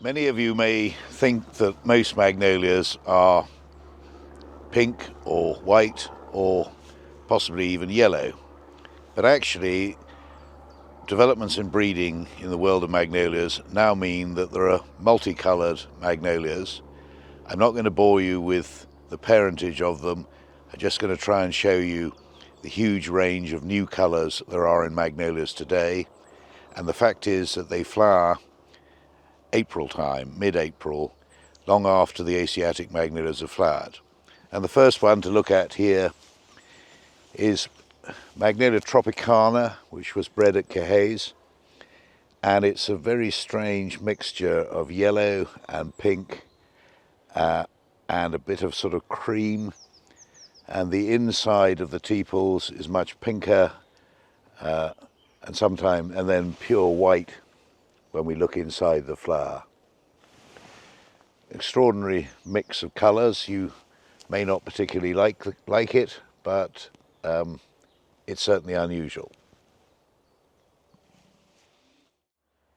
Many of you may think that most magnolias are pink or white or possibly even yellow, but actually developments in breeding in the world of magnolias now mean that there are multicoloured magnolias. I'm not going to bore you with the parentage of them. I'm just going to try and show you the huge range of new colours there are in magnolias today, and the fact is that they flower April time, mid-April, long after the Asiatic magnolias have flowered. And the first one to look at here is Magnolia tropicana, which was bred at Caerhays, and it's a very strange mixture of yellow and pink and a bit of sort of cream, and the inside of the tepals is much pinker and then pure white when we look inside the flower. Extraordinary mix of colours. You may not particularly like it, but it's certainly unusual.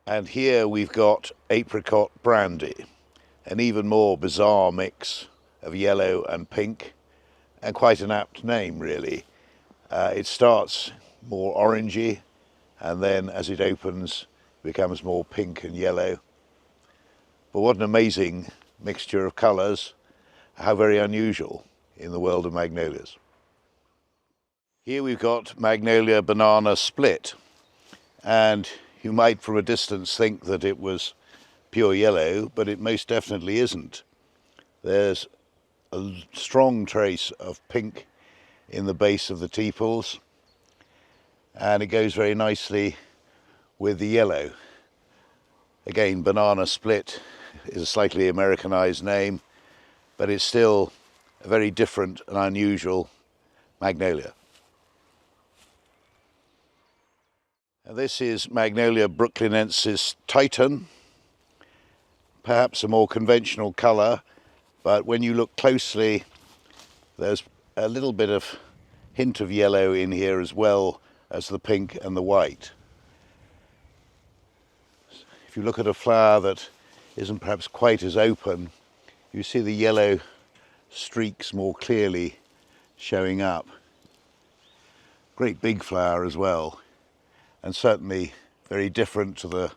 And here we've got apricot brandy, an even more bizarre mix of yellow and pink, and quite an apt name really. It starts more orangey, and then as it opens becomes more pink and yellow. But what an amazing mixture of colours, how very unusual in the world of magnolias. Here we've got Magnolia banana split, and you might from a distance think that it was pure yellow, but it most definitely isn't. There's a strong trace of pink in the base of the tepals, and it goes very nicely with the yellow. Again, banana split is a slightly Americanized name, but it's still a very different and unusual magnolia. And this is Magnolia brooklynensis Titan, perhaps a more conventional colour, but when you look closely there's a little bit of hint of yellow in here as well as the pink and the white. If you look at a flower that isn't perhaps quite as open, you see the yellow streaks more clearly showing up. Great big flower as well, and certainly very different to the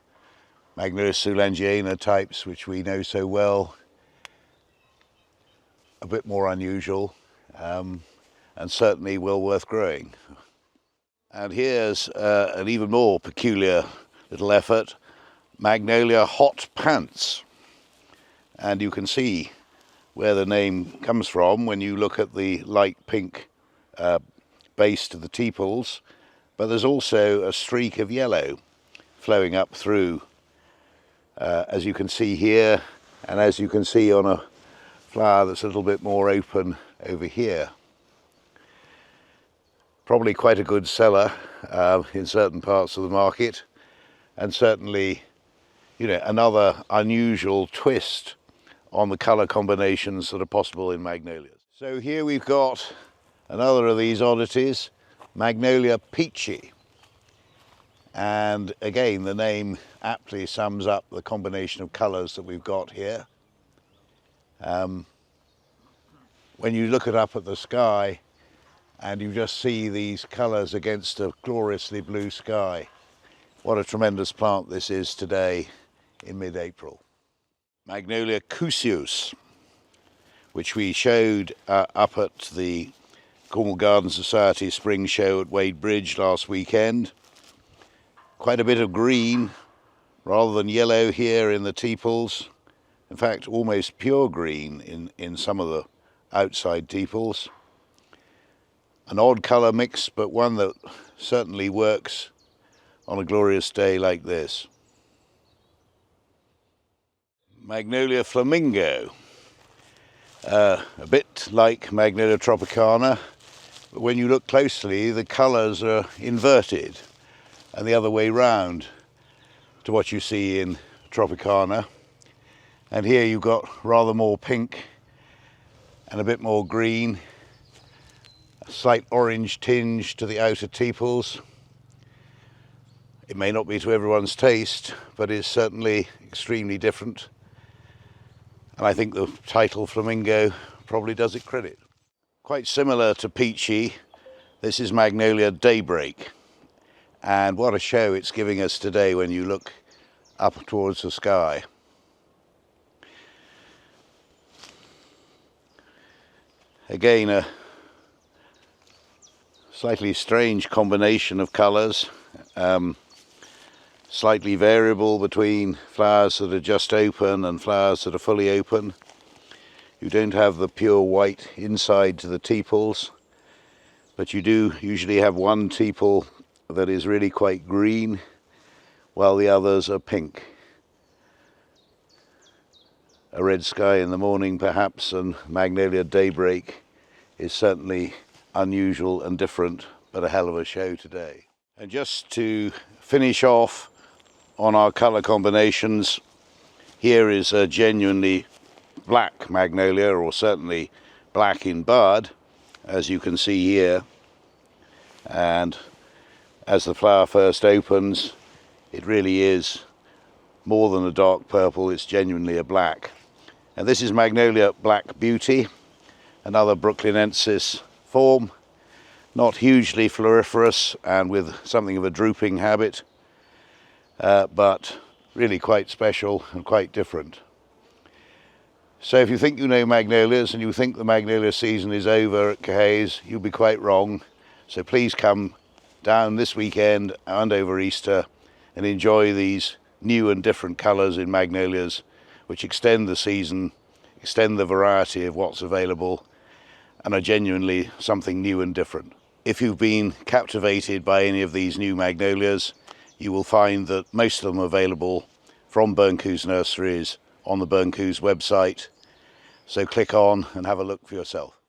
Magnolia soulangeana types which we know so well. A bit more unusual, and certainly well worth growing. And here's an even more peculiar little effort, Magnolia hot pants. And you can see where the name comes from when you look at the light pink base to the tepals, but there's also a streak of yellow flowing up through, as you can see here, and as you can see on a flower that's a little bit more open over here. Probably quite a good seller in certain parts of the market, and certainly, you know, another unusual twist on the colour combinations that are possible in magnolias. So here we've got another of these oddities, Magnolia peachy. And again, the name aptly sums up the combination of colours that we've got here. When you look up at the sky and you just see these colours against a gloriously blue sky, what a tremendous plant this is today in mid-April. Magnolia cuseus, which we showed up at the Cornwall Garden Society Spring Show at Wadebridge last weekend. Quite a bit of green rather than yellow here in the tepals. In fact, almost pure green in some of the outside tepals. An odd colour mix, but one that certainly works on a glorious day like this. Magnolia flamingo, a bit like Magnolia tropicana, but when you look closely the colours are inverted and the other way round to what you see in tropicana. And here you've got rather more pink and a bit more green, a slight orange tinge to the outer tepals. It may not be to everyone's taste, but it's certainly extremely different and I think the title flamingo probably does it credit. Quite similar to peachy, this is Magnolia Daybreak, and what a show it's giving us today when you look up towards the sky. Again, a slightly strange combination of colours, slightly variable between flowers that are just open and flowers that are fully open. You don't have the pure white inside to the tepals, but you do usually have one tepal that is really quite green, while the others are pink. A red sky in the morning perhaps, and Magnolia Daybreak is certainly unusual and different, but a hell of a show today. And just to finish off on our colour combinations, here is a genuinely black magnolia, or certainly black in bud, as you can see here, and as the flower first opens it really is more than a dark purple, it's genuinely a black. And this is Magnolia Black Beauty, another brooklynensis form, not hugely floriferous and with something of a drooping habit, but really quite special and quite different. So if you think you know magnolias and you think the magnolia season is over at Caerhays, you'll be quite wrong. So please come down this weekend and over Easter and enjoy these new and different colours in magnolias, which extend the season, extend the variety of what's available, and are genuinely something new and different. If you've been captivated by any of these new magnolias, you will find that most of them are available from Caerhays nurseries on the Caerhays website. So click on and have a look for yourself.